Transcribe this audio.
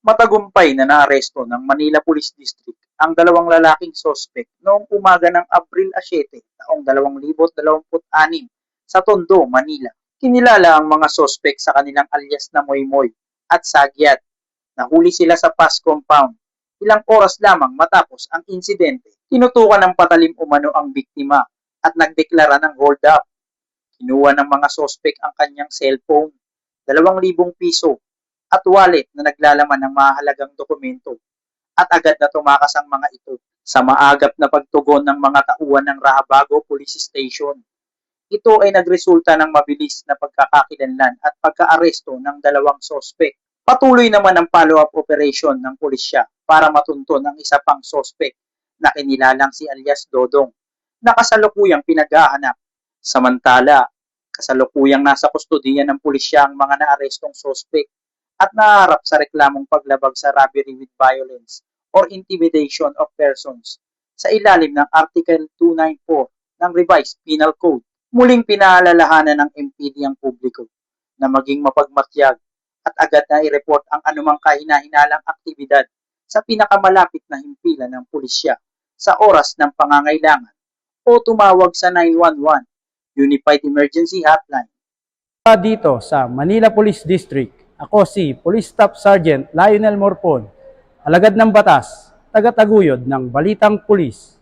Matagumpay na naaresto ng Manila Police District ang dalawang lalaking sospek noong umaga ng Abril 7, taong 2026 sa Tondo, Manila. Kinilala ang mga sospek sa kanilang alias na Moymoy at Sagyat. Nahuli sila sa PAS compound ilang oras lamang matapos ang insidente. Tinutukan ng patalim umano ang biktima at nagdeklara ng hold up. Kinuha ng mga sospek ang kanyang cellphone, 2,000 piso at wallet na naglalaman ng mahalagang dokumento at agad na tumakas ang mga ito sa maagap na pagtugon ng mga tauhan ng Rahabago Police Station. Ito ay nagresulta ng mabilis na pagkakakilanlan at pagkaaresto ng dalawang sospek. Patuloy naman ang follow-up operation ng pulisya para matunton ang isa pang sospek na kinilalang si alias Dodong na kasalukuyang pinag-aanap. Samantala, kasalukuyang nasa kustodiya ng pulisya ang mga naarestong sospek at naharap sa reklamong paglabag sa robbery with violence or intimidation of persons sa ilalim ng Article 294 ng Revised Penal Code. Muling pinaalalahanan ng MPD ang publiko na maging mapagmatyag at agad na i-report ang anumang kahina-hinalang aktibidad sa pinakamalapit na himpilan ng pulisya sa oras ng pangangailangan o tumawag sa 911 Unified Emergency Hotline. Dito sa Manila Police District, ako si Police Staff Sergeant Lionel Morpon, alagad ng batas, taga-taguyod ng Balitang Pulis.